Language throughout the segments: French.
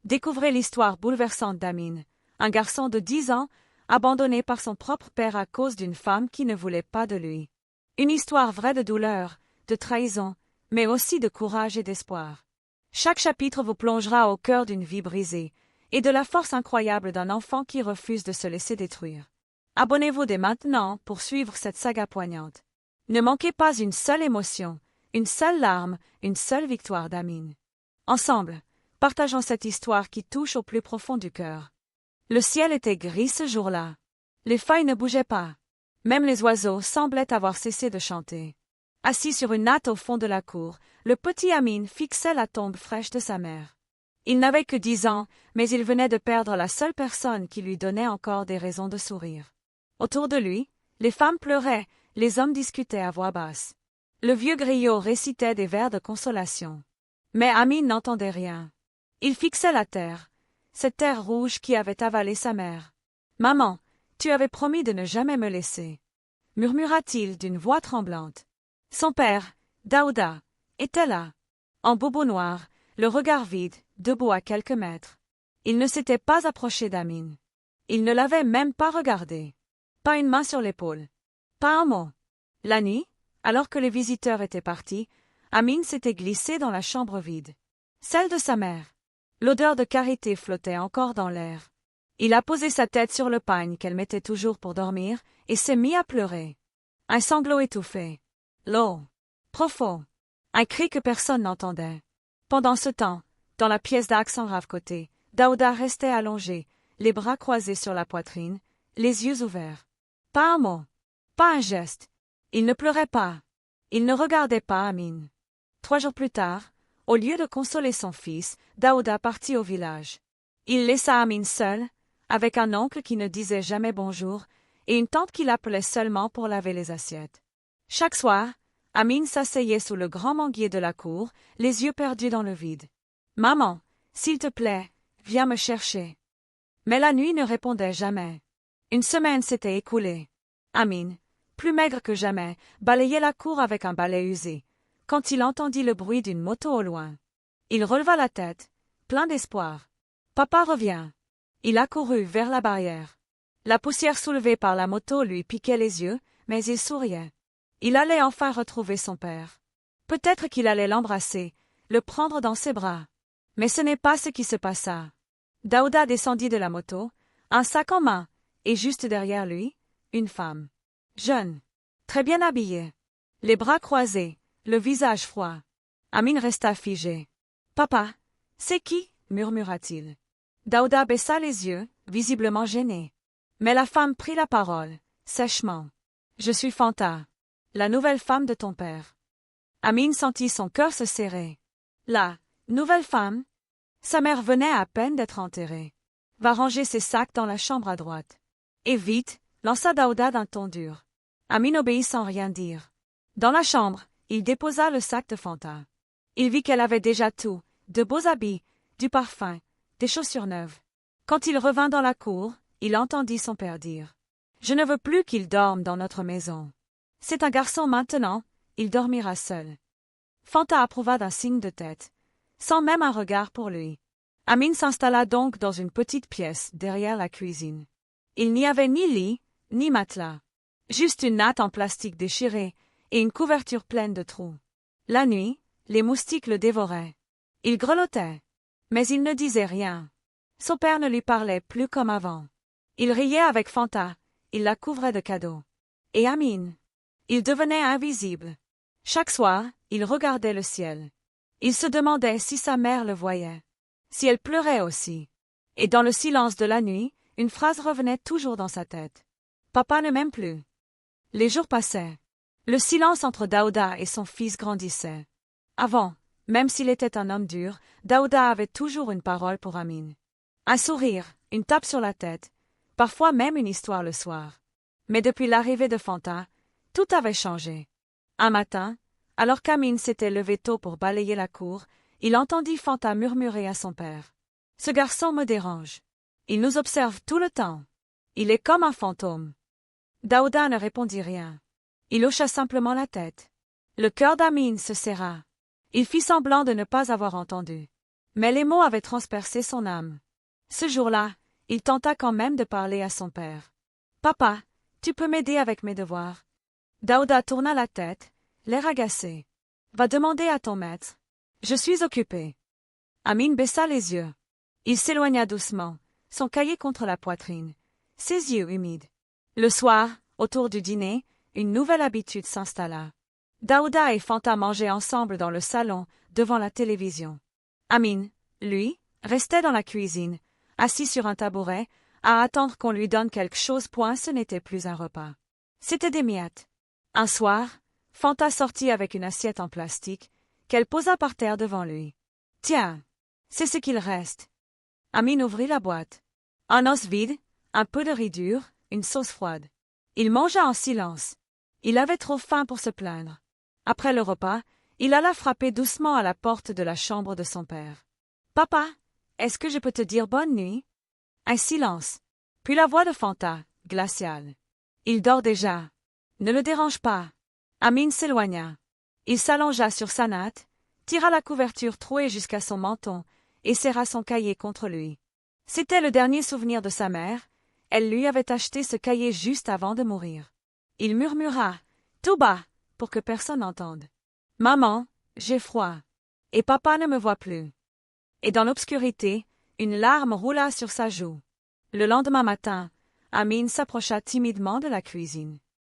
Découvrez l'histoire bouleversante d'Amin, un garçon de 10 ans, abandonné par son propre père à cause d'une femme qui ne voulait pas de lui. Une histoire vraie de douleur, de trahison, mais aussi de courage et d'espoir. Chaque chapitre vous plongera au cœur d'une vie brisée, et de la force incroyable d'un enfant qui refuse de se laisser détruire. Abonnez-vous dès maintenant pour suivre cette saga poignante. Ne manquez pas une seule émotion, une seule larme, une seule victoire d'Amin. Ensemble, partageons cette histoire qui touche au plus profond du cœur. Le ciel était gris ce jour-là. Les feuilles ne bougeaient pas. Même les oiseaux semblaient avoir cessé de chanter. Assis sur une natte au fond de la cour, le petit Amin fixait la tombe fraîche de sa mère. Il n'avait que 10 ans, mais il venait de perdre la seule personne qui lui donnait encore des raisons de sourire. Autour de lui, les femmes pleuraient, les hommes discutaient à voix basse. Le vieux griot récitait des vers de consolation. Mais Amin n'entendait rien. Il fixait la terre, cette terre rouge qui avait avalé sa mère. « Maman, tu avais promis de ne jamais me laisser, » murmura-t-il d'une voix tremblante. Son père, Daouda, était là, en boubou noir, le regard vide, debout à quelques mètres. Il ne s'était pas approché d'Amin. Il ne l'avait même pas regardé. Pas une main sur l'épaule. Pas un mot. La nuit, alors que les visiteurs étaient partis, Amin s'était glissé dans la chambre vide. Celle de sa mère. L'odeur de karité flottait encore dans l'air. Il a posé sa tête sur le pagne qu'elle mettait toujours pour dormir et s'est mis à pleurer. Un sanglot étouffé. L'eau. Profond. Un cri que personne n'entendait. Pendant ce temps, dans la pièce d'accent rave-côté, Daouda restait allongé, les bras croisés sur la poitrine, les yeux ouverts. Pas un mot. Pas un geste. Il ne pleurait pas. Il ne regardait pas Amin. 3 jours plus tard, au lieu de consoler son fils, Daouda partit au village. Il laissa Amin seul, avec un oncle qui ne disait jamais bonjour, et une tante qui l'appelait seulement pour laver les assiettes. Chaque soir, Amin s'asseyait sous le grand manguier de la cour, les yeux perdus dans le vide. « Maman, s'il te plaît, viens me chercher. » Mais la nuit ne répondait jamais. Une semaine s'était écoulée. Amin, plus maigre que jamais, balayait la cour avec un balai usé, quand il entendit le bruit d'une moto au loin. Il releva la tête, plein d'espoir. « Papa revient. » Il accourut vers la barrière. La poussière soulevée par la moto lui piquait les yeux, mais il souriait. Il allait enfin retrouver son père. Peut-être qu'il allait l'embrasser, le prendre dans ses bras. Mais ce n'est pas ce qui se passa. Daouda descendit de la moto, un sac en main, et juste derrière lui, une femme. Jeune, très bien habillée, les bras croisés, le visage froid. Amin resta figé. « Papa, c'est qui ?» murmura-t-il. Daouda baissa les yeux, visiblement gêné. Mais la femme prit la parole, sèchement. « Je suis Fanta, la nouvelle femme de ton père. » Amin sentit son cœur se serrer. La nouvelle femme? Sa mère venait à peine d'être enterrée. « Va ranger ses sacs dans la chambre à droite. »« Et vite !» lança Daouda d'un ton dur. Amin obéit sans rien dire. Dans la chambre, il déposa le sac de Fanta. Il vit qu'elle avait déjà tout, de beaux habits, du parfum, des chaussures neuves. Quand il revint dans la cour, il entendit son père dire « Je ne veux plus qu'il dorme dans notre maison. C'est un garçon maintenant, il dormira seul. » Fanta approuva d'un signe de tête, sans même un regard pour lui. Amin s'installa donc dans une petite pièce derrière la cuisine. Il n'y avait ni lit, ni matelas. Juste une natte en plastique déchirée et une couverture pleine de trous. La nuit, les moustiques le dévoraient. Il grelottait, mais il ne disait rien. Son père ne lui parlait plus comme avant. Il riait avec Fanta, il la couvrait de cadeaux. Et Amin? Il devenait invisible. Chaque soir, il regardait le ciel. Il se demandait si sa mère le voyait, si elle pleurait aussi. Et dans le silence de la nuit, une phrase revenait toujours dans sa tête. « Papa ne m'aime plus. » Les jours passaient. Le silence entre Daouda et son fils grandissait. Avant, même s'il était un homme dur, Daouda avait toujours une parole pour Amin. Un sourire, une tape sur la tête, parfois même une histoire le soir. Mais depuis l'arrivée de Fanta, tout avait changé. Un matin, alors qu'Amin s'était levé tôt pour balayer la cour, il entendit Fanta murmurer à son père. « Ce garçon me dérange. Il nous observe tout le temps. Il est comme un fantôme. » Daouda ne répondit rien. Il hocha simplement la tête. Le cœur d'Amin se serra. Il fit semblant de ne pas avoir entendu. Mais les mots avaient transpercé son âme. Ce jour-là, il tenta quand même de parler à son père. « Papa, tu peux m'aider avec mes devoirs ?» Daouda tourna la tête, l'air agacé. « Va demander à ton maître. Je suis occupé. » Amin baissa les yeux. Il s'éloigna doucement, son cahier contre la poitrine, ses yeux humides. Le soir, autour du dîner, une nouvelle habitude s'installa. Daouda et Fanta mangeaient ensemble dans le salon, devant la télévision. Amin, lui, restait dans la cuisine, assis sur un tabouret, à attendre qu'on lui donne quelque chose. Ce n'était plus un repas. C'était des miettes. Un soir, Fanta sortit avec une assiette en plastique, qu'elle posa par terre devant lui. « Tiens, c'est ce qu'il reste. » Amin ouvrit la boîte. Un os vide, un peu de riz dur, une sauce froide. Il mangea en silence. Il avait trop faim pour se plaindre. Après le repas, il alla frapper doucement à la porte de la chambre de son père. « Papa, est-ce que je peux te dire bonne nuit ?» Un silence. Puis la voix de Fanta, glaciale. « Il dort déjà. Ne le dérange pas. » Amin s'éloigna. Il s'allongea sur sa natte, tira la couverture trouée jusqu'à son menton et serra son cahier contre lui. C'était le dernier souvenir de sa mère. Elle lui avait acheté ce cahier juste avant de mourir. Il murmura, tout bas, pour que personne n'entende. « Maman, j'ai froid. Et papa ne me voit plus. » Et dans l'obscurité, une larme roula sur sa joue. Le lendemain matin, Amin s'approcha timidement de la cuisine.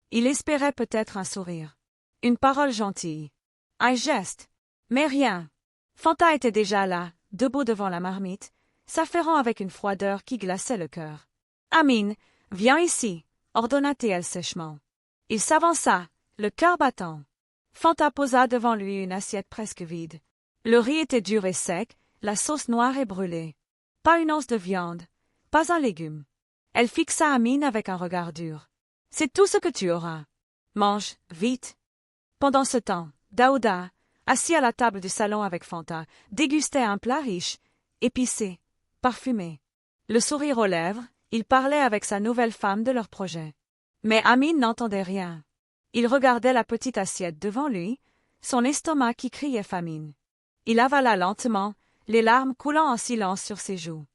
Il espérait peut-être un sourire, une parole gentille, un geste, mais rien. Fanta était déjà là, debout devant la marmite, s'affairant avec une froideur qui glaçait le cœur. « Amin, viens ici, » ordonna-t-elle sèchement. Il s'avança, le cœur battant. Fanta posa devant lui une assiette presque vide. Le riz était dur et sec, la sauce noire et brûlée. Pas une once de viande, pas un légume. Elle fixa Amin avec un regard dur. « C'est tout ce que tu auras. Mange, vite. » Pendant ce temps, Daouda, assis à la table du salon avec Fanta, dégustait un plat riche, épicé, parfumé. Le sourire aux lèvres, il parlait avec sa nouvelle femme de leur projet. Mais Amin n'entendait rien. Il regardait la petite assiette devant lui, son estomac qui criait famine. Il avala lentement, les larmes coulant en silence sur ses joues.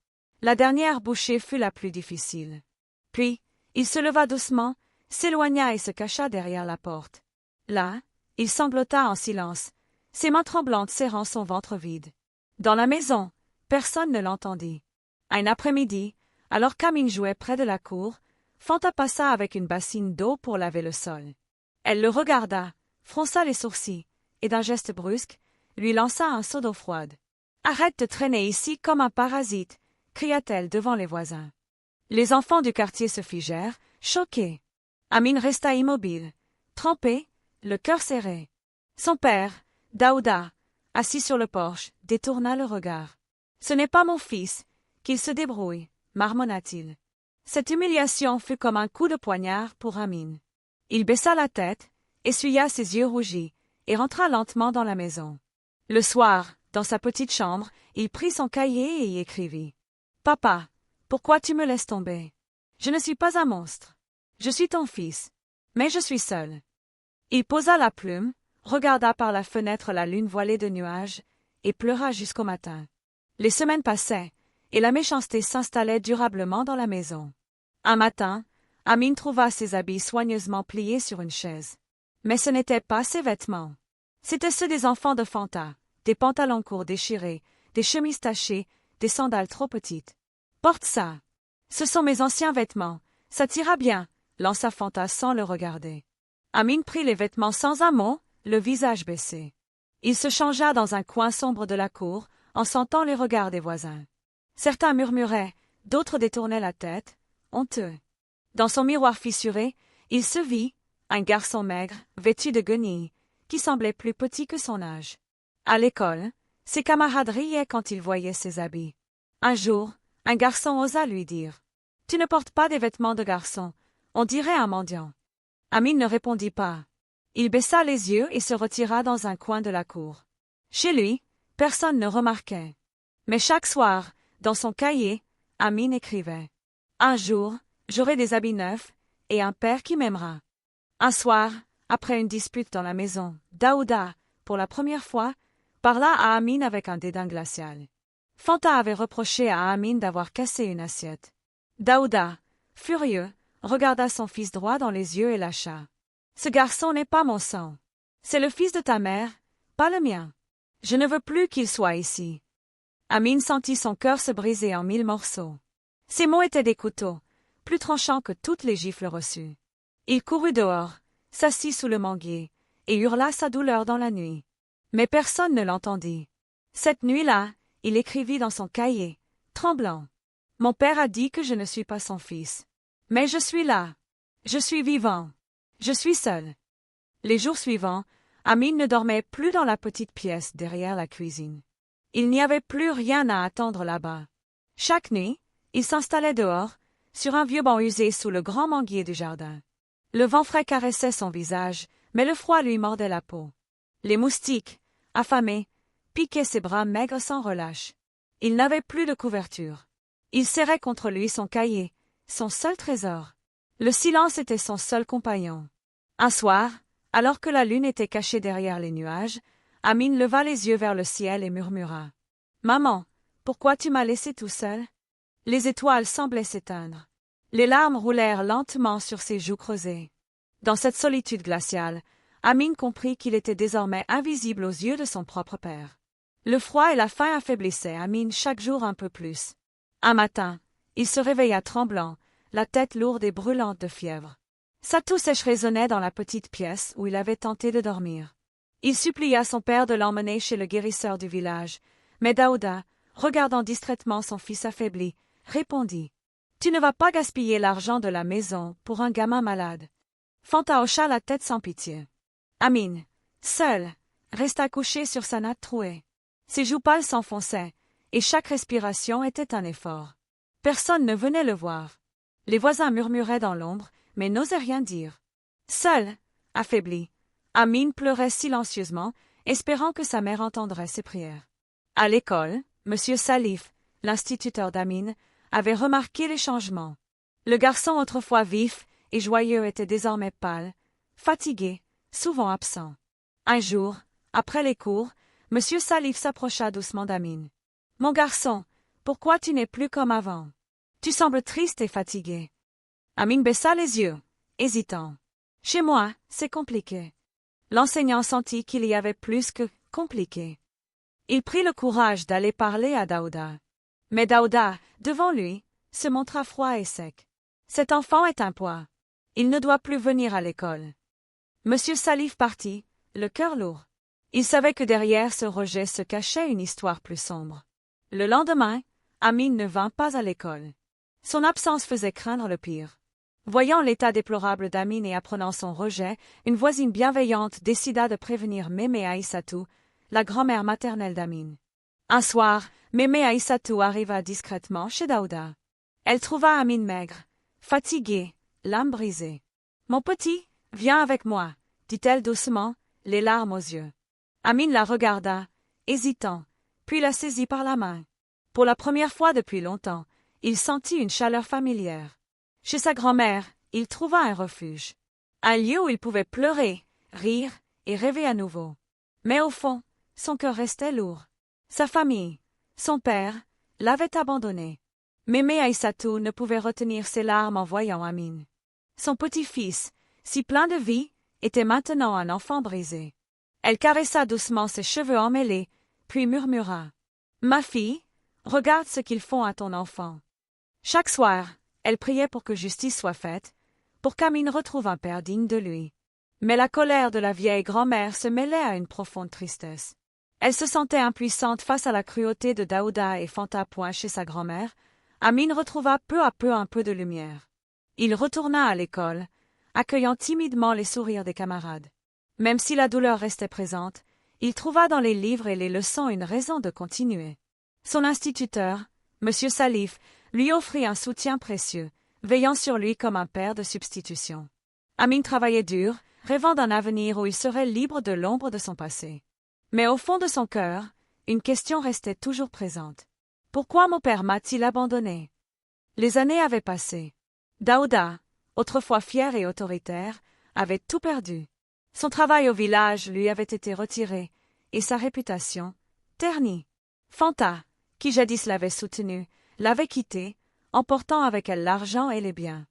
La dernière bouchée fut la plus difficile. Puis, il se leva doucement, s'éloigna et se cacha derrière la porte. Là, il sanglota en silence, ses mains tremblantes serrant son ventre vide. Dans la maison, personne ne l'entendit. Un après-midi, alors qu'Amin jouait près de la cour, Fanta passa avec une bassine d'eau pour laver le sol. Elle le regarda, fronça les sourcils, et d'un geste brusque, lui lança un seau d'eau froide. « Arrête de traîner ici comme un parasite !» cria-t-elle devant les voisins. Les enfants du quartier se figèrent, choqués. Amin resta immobile, trempé, le cœur serré. Son père, Daouda, assis sur le porche, détourna le regard. « Ce n'est pas mon fils, qu'il se débrouille, » marmonna-t-il. Cette humiliation fut comme un coup de poignard pour Amin. Il baissa la tête, essuya ses yeux rougis, et rentra lentement dans la maison. Le soir, dans sa petite chambre, il prit son cahier et y écrivit. « Papa, pourquoi tu me laisses tomber? Je ne suis pas un monstre. Je suis ton fils, mais je suis seul. » Il posa la plume, regarda par la fenêtre la lune voilée de nuages, et pleura jusqu'au matin. Les semaines passaient, et la méchanceté s'installait durablement dans la maison. Un matin, Amin trouva ses habits soigneusement pliés sur une chaise. Mais ce n'étaient pas ses vêtements. C'étaient ceux des enfants de Fanta, des pantalons courts déchirés, des chemises tachées, des sandales trop petites. « Porte ça. Ce sont mes anciens vêtements. Ça t'ira bien, » lança Fanta sans le regarder. Amin prit les vêtements sans un mot, le visage baissé. Il se changea dans un coin sombre de la cour, en sentant les regards des voisins. Certains murmuraient, d'autres détournaient la tête, honteux. Dans son miroir fissuré, il se vit, un garçon maigre, vêtu de guenilles, qui semblait plus petit que son âge. À l'école, ses camarades riaient quand ils voyaient ses habits. Un jour, un garçon osa lui dire « Tu ne portes pas des vêtements de garçon, on dirait un mendiant. » Amin ne répondit pas. Il baissa les yeux et se retira dans un coin de la cour. Chez lui, personne ne remarquait. Mais chaque soir, dans son cahier, Amin écrivait « Un jour, j'aurai des habits neufs et un père qui m'aimera. » Un soir, après une dispute dans la maison, Daouda, pour la première fois, parla à Amin avec un dédain glacial. Fanta avait reproché à Amin d'avoir cassé une assiette. Daouda, furieux, regarda son fils droit dans les yeux et lâcha. « Ce garçon n'est pas mon sang. C'est le fils de ta mère, pas le mien. Je ne veux plus qu'il soit ici. » Amin sentit son cœur se briser en 1000 morceaux. Ces mots étaient des couteaux, plus tranchants que toutes les gifles reçues. Il courut dehors, s'assit sous le manguier, et hurla sa douleur dans la nuit. Mais personne ne l'entendit. Cette nuit-là, il écrivit dans son cahier, tremblant. « Mon père a dit que je ne suis pas son fils. Mais je suis là. Je suis vivant. Je suis seul. » Les jours suivants, Amin ne dormait plus dans la petite pièce derrière la cuisine. Il n'y avait plus rien à attendre là-bas. Chaque nuit, il s'installait dehors, sur un vieux banc usé sous le grand manguier du jardin. Le vent frais caressait son visage, mais le froid lui mordait la peau. Les moustiques, affamés, piquaient ses bras maigres sans relâche. Il n'avait plus de couverture. Il serrait contre lui son cahier, son seul trésor. Le silence était son seul compagnon. Un soir, alors que la lune était cachée derrière les nuages, Amin leva les yeux vers le ciel et murmura. « Maman, pourquoi tu m'as laissé tout seul ?» Les étoiles semblaient s'éteindre. Les larmes roulèrent lentement sur ses joues creusées. Dans cette solitude glaciale, Amin comprit qu'il était désormais invisible aux yeux de son propre père. Le froid et la faim affaiblissaient Amin chaque jour un peu plus. Un matin, il se réveilla tremblant, la tête lourde et brûlante de fièvre. Sa toux sèche résonnait dans la petite pièce où il avait tenté de dormir. Il supplia son père de l'emmener chez le guérisseur du village, mais Daouda, regardant distraitement son fils affaibli, répondit « Tu ne vas pas gaspiller l'argent de la maison pour un gamin malade. » Fanta hocha la tête sans pitié. Amin, seul, resta couché sur sa natte trouée. Ses joues pâles s'enfonçaient, et chaque respiration était un effort. Personne ne venait le voir. Les voisins murmuraient dans l'ombre, mais n'osaient rien dire. Seul, affaibli, Amin pleurait silencieusement, espérant que sa mère entendrait ses prières. À l'école, M. Salif, l'instituteur d'Amin, avait remarqué les changements. Le garçon autrefois vif et joyeux était désormais pâle, fatigué, souvent absent. Un jour, après les cours, M. Salif s'approcha doucement d'Amin. « Mon garçon, pourquoi tu n'es plus comme avant? Tu sembles triste et fatigué. » Amin baissa les yeux, hésitant. « Chez moi, c'est compliqué. » L'enseignant sentit qu'il y avait plus que compliqué. Il prit le courage d'aller parler à Daouda. Mais Daouda, devant lui, se montra froid et sec. Cet enfant est un poids. Il ne doit plus venir à l'école. Monsieur Salif partit, le cœur lourd. Il savait que derrière ce rejet se cachait une histoire plus sombre. Le lendemain, Amin ne vint pas à l'école. Son absence faisait craindre le pire. Voyant l'état déplorable d'Amin et apprenant son rejet, une voisine bienveillante décida de prévenir Mémé Aïssatou, la grand-mère maternelle d'Amin. Un soir, Mémé Aïssatou arriva discrètement chez Daouda. Elle trouva Amin maigre, fatigué, l'âme brisée. « Mon petit, viens avec moi, » dit-elle doucement, les larmes aux yeux. Amin la regarda, hésitant, puis la saisit par la main. Pour la première fois depuis longtemps, il sentit une chaleur familière. Chez sa grand-mère, il trouva un refuge. Un lieu où il pouvait pleurer, rire et rêver à nouveau. Mais au fond, son cœur restait lourd. Sa famille, son père, l'avaient abandonné. Mémé Aïssatou ne pouvait retenir ses larmes en voyant Amin. Son petit-fils, si plein de vie, était maintenant un enfant brisé. Elle caressa doucement ses cheveux emmêlés, puis murmura « Ma fille, regarde ce qu'ils font à ton enfant. » Chaque soir, elle priait pour que justice soit faite, pour qu'Amin retrouve un père digne de lui. Mais la colère de la vieille grand-mère se mêlait à une profonde tristesse. Elle se sentait impuissante face à la cruauté de Daouda et Fanta. Chez sa grand-mère, Amin retrouva peu à peu un peu de lumière. Il retourna à l'école, accueillant timidement les sourires des camarades. Même si la douleur restait présente, il trouva dans les livres et les leçons une raison de continuer. Son instituteur, M. Salif, lui offrit un soutien précieux, veillant sur lui comme un père de substitution. Amin travaillait dur, rêvant d'un avenir où il serait libre de l'ombre de son passé. Mais au fond de son cœur, une question restait toujours présente. Pourquoi mon père m'a-t-il abandonné? Les années avaient passé. Daouda, autrefois fier et autoritaire, avait tout perdu. Son travail au village lui avait été retiré, et sa réputation, ternie. Fanta, qui jadis l'avait soutenue, l'avait quittée, emportant avec elle l'argent et les biens.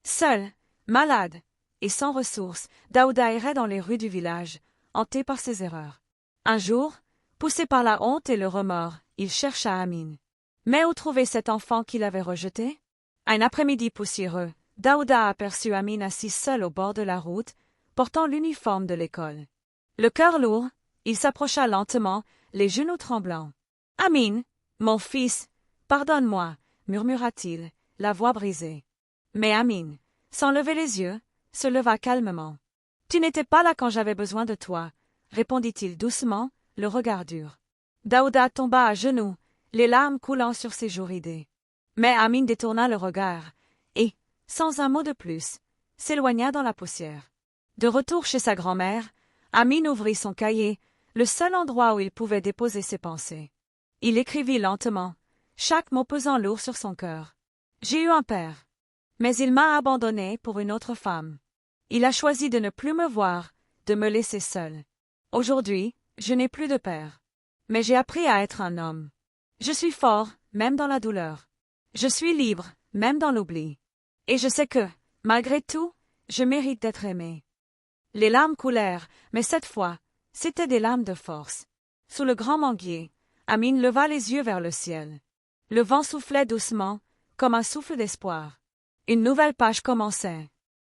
Seul, malade et sans ressources, Daouda errait dans les rues du village, hanté par ses erreurs. Un jour, poussé par la honte et le remords, il chercha Amine. Mais où trouver cet enfant qu'il avait rejeté? Un après-midi poussiéreux, Daouda aperçut Amine assis seul au bord de la route, portant l'uniforme de l'école. Le cœur lourd, il s'approcha lentement, les genoux tremblants. « Amine, mon fils, pardonne-moi, » murmura-t-il, la voix brisée. Mais Amine, sans lever les yeux, se leva calmement. « Tu n'étais pas là quand j'avais besoin de toi, » répondit-il doucement, le regard dur. Daouda tomba à genoux, les larmes coulant sur ses joues ridées. Mais Amine détourna le regard, et, sans un mot de plus, s'éloigna dans la poussière. De retour chez sa grand-mère, Amine ouvrit son cahier, le seul endroit où il pouvait déposer ses pensées. Il écrivit lentement, chaque mot pesant lourd sur son cœur. « J'ai eu un père, mais il m'a abandonné pour une autre femme. Il a choisi de ne plus me voir, de me laisser seule. Aujourd'hui, je n'ai plus de père. Mais j'ai appris à être un homme. Je suis fort, même dans la douleur. Je suis libre, même dans l'oubli. Et je sais que, malgré tout, je mérite d'être aimé. » Les larmes coulèrent, mais cette fois, c'étaient des larmes de force. Sous le grand manguier, Amine leva les yeux vers le ciel. Le vent soufflait doucement, comme un souffle d'espoir. Une nouvelle page commençait.